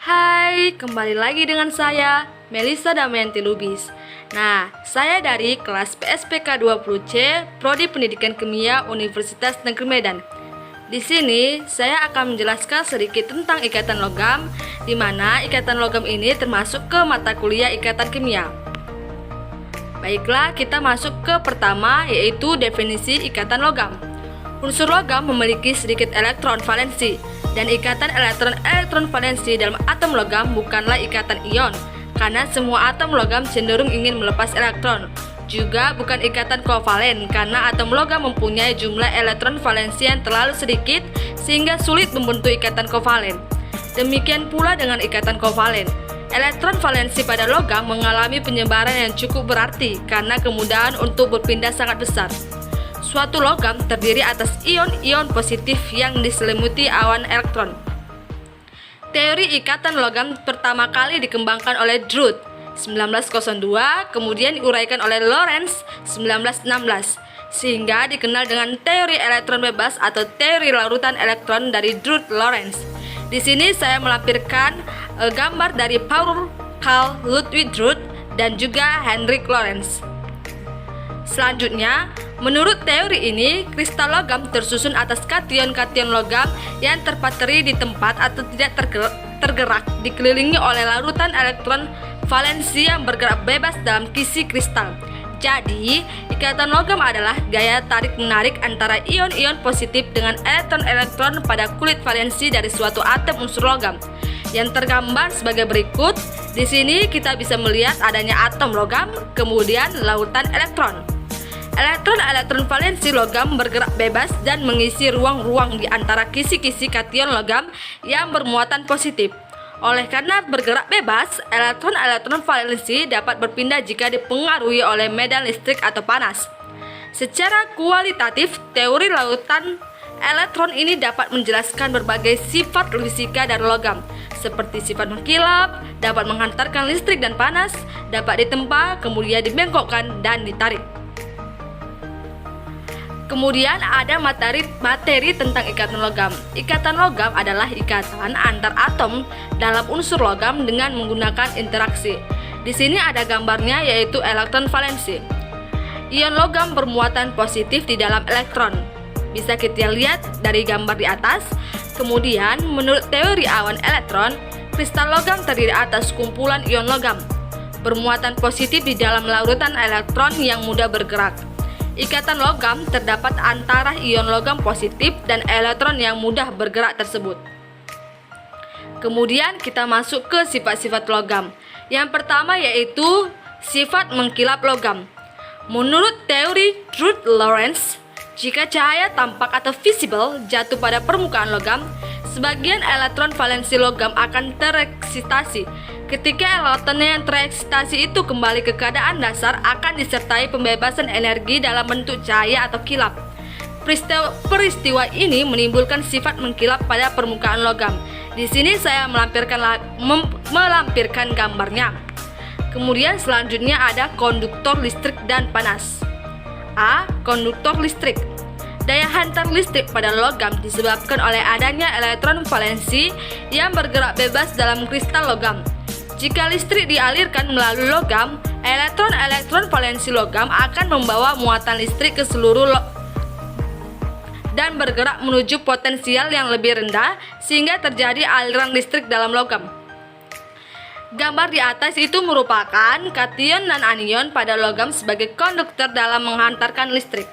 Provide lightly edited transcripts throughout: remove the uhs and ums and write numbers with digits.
Hai, kembali lagi dengan saya, Melissa Damayanti Lubis. Nah, saya dari kelas PSPK 20C, Prodi Pendidikan Kimia Universitas Negeri Medan. Di sini, saya akan menjelaskan sedikit tentang ikatan logam, di mana ikatan logam ini termasuk ke mata kuliah ikatan kimia. Baiklah, kita masuk ke pertama, yaitu definisi ikatan logam. Unsur logam memiliki sedikit elektron valensi, dan ikatan elektron valensi dalam atom logam bukanlah ikatan ion, karena semua atom logam cenderung ingin melepas elektron. Juga bukan ikatan kovalen, karena atom logam mempunyai jumlah elektron valensi yang terlalu sedikit sehingga sulit membentuk ikatan kovalen. Demikian pula dengan ikatan kovalen. Elektron valensi pada logam mengalami penyebaran yang cukup berarti karena kemudahan untuk berpindah sangat besar. Suatu logam terdiri atas ion-ion positif yang diselimuti awan elektron. Teori ikatan logam pertama kali dikembangkan oleh Drude 1902, kemudian diuraikan oleh Lorentz 1916, sehingga dikenal dengan teori elektron bebas atau teori larutan elektron dari Drude-Lorentz. Di sini saya melampirkan gambar dari Paul Carl Ludwig Drude dan juga Heinrich Lorentz. Selanjutnya, menurut teori ini, kristal logam tersusun atas kation-kation logam yang terpatri di tempat atau tidak tergerak, dikelilingi oleh larutan elektron valensi yang bergerak bebas dalam kisi kristal. Jadi, ikatan logam adalah gaya tarik-menarik antara ion-ion positif dengan elektron-elektron pada kulit valensi dari suatu atom unsur logam, yang tergambar sebagai berikut. Di sini kita bisa melihat adanya atom logam, kemudian lautan elektron. Elektron-elektron valensi logam bergerak bebas dan mengisi ruang-ruang di antara kisi-kisi kation logam yang bermuatan positif. Oleh karena bergerak bebas, elektron-elektron valensi dapat berpindah jika dipengaruhi oleh medan listrik atau panas. Secara kualitatif, teori lautan elektron ini dapat menjelaskan berbagai sifat fisika dari logam, seperti sifat mengkilap, dapat menghantarkan listrik dan panas, dapat ditempa, kemudian dibengkokkan dan ditarik. Kemudian ada materi tentang ikatan logam. Ikatan logam adalah ikatan antar atom dalam unsur logam dengan menggunakan interaksi. Di sini ada gambarnya, yaitu elektron valensi. Ion logam bermuatan positif di dalam elektron. Bisa kita lihat dari gambar di atas. Kemudian, menurut teori awan elektron, kristal logam terdiri atas kumpulan ion logam bermuatan positif di dalam larutan elektron yang mudah bergerak. Ikatan logam terdapat antara ion logam positif dan elektron yang mudah bergerak tersebut. Kemudian kita masuk ke sifat-sifat logam. Yang pertama yaitu sifat mengkilap logam. Menurut teori Drude-Lorentz, jika cahaya tampak atau visible jatuh pada permukaan logam, sebagian elektron valensi logam akan tereksitasi. Ketika elektron yang tereksitasi itu kembali ke keadaan dasar, akan disertai pembebasan energi dalam bentuk cahaya atau kilap. Peristiwa ini menimbulkan sifat mengkilap pada permukaan logam. Di sini saya melampirkan gambarnya. Kemudian selanjutnya ada konduktor listrik dan panas. A. Konduktor listrik. Daya hantar listrik pada logam disebabkan oleh adanya elektron valensi yang bergerak bebas dalam kristal logam. Jika listrik dialirkan melalui logam, elektron-elektron valensi logam akan membawa muatan listrik ke seluruh dan bergerak menuju potensial yang lebih rendah sehingga terjadi aliran listrik dalam logam. Gambar di atas itu merupakan kation dan anion pada logam sebagai konduktor dalam menghantarkan listrik.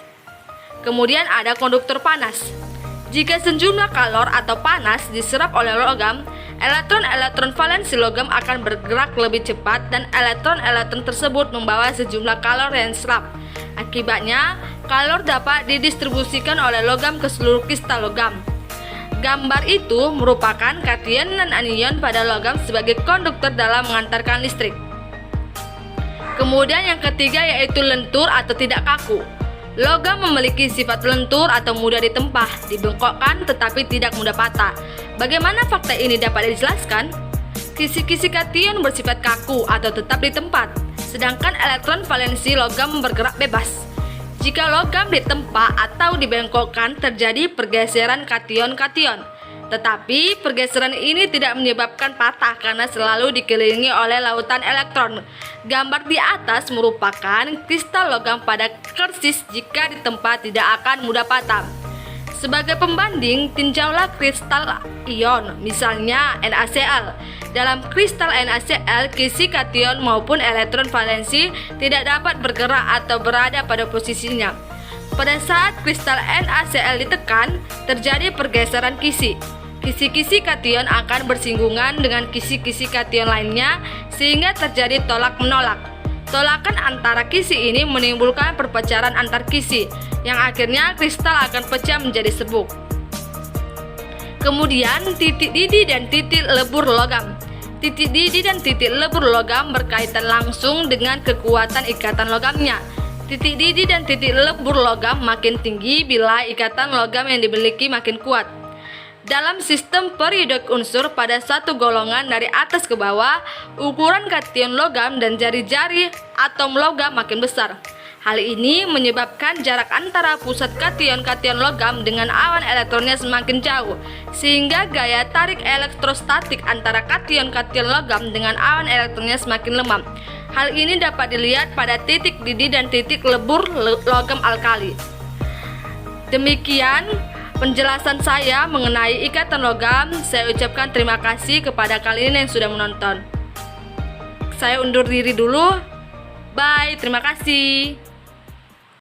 Kemudian ada konduktor panas. Jika sejumlah kalor atau panas diserap oleh logam, elektron-elektron valensi logam akan bergerak lebih cepat dan elektron-elektron tersebut membawa sejumlah kalor yang diserap. Akibatnya, kalor dapat didistribusikan oleh logam ke seluruh kristal logam. Gambar itu merupakan kation dan anion pada logam sebagai konduktor dalam mengantarkan listrik. Kemudian yang ketiga yaitu lentur atau tidak kaku. Logam memiliki sifat lentur atau mudah ditempah, dibengkokkan tetapi tidak mudah patah. Bagaimana fakta ini dapat dijelaskan? Kisi-kisi kation bersifat kaku atau tetap di tempat, sedangkan elektron valensi logam bergerak bebas. Jika logam ditempa atau dibengkokkan, terjadi pergeseran kation-kation. Tetapi pergeseran ini tidak menyebabkan patah karena selalu dikelilingi oleh lautan elektron. Gambar di atas merupakan kristal logam pada kersis, jika ditempa tidak akan mudah patah. Sebagai pembanding, tinjaulah kristal ion, misalnya NaCl. Dalam kristal NaCl, kisi kation maupun elektron valensi tidak dapat bergerak atau berada pada posisinya. Pada saat kristal NaCl ditekan, terjadi pergeseran kisi. Kisi-kisi kation akan bersinggungan dengan kisi-kisi kation lainnya sehingga terjadi tolak-menolak. Tolakan antara kisi ini menimbulkan perpecahan antar kisi, yang akhirnya kristal akan pecah menjadi sebuk. Kemudian titik didih dan titik lebur logam. Titik didih dan titik lebur logam berkaitan langsung dengan kekuatan ikatan logamnya. Titik didih dan titik lebur logam makin tinggi bila ikatan logam yang dimiliki makin kuat. Dalam sistem periodik unsur pada satu golongan dari atas ke bawah, ukuran kation logam dan jari-jari atom logam makin besar. Hal ini menyebabkan jarak antara pusat kation-kation logam dengan awan elektronnya semakin jauh, sehingga gaya tarik elektrostatik antara kation-kation logam dengan awan elektronnya semakin lemah. Hal ini dapat dilihat pada titik didih dan titik lebur logam alkali. Demikian penjelasan saya mengenai ikatan logam. Saya ucapkan terima kasih kepada kalian yang sudah menonton. Saya undur diri dulu. Bye, terima kasih.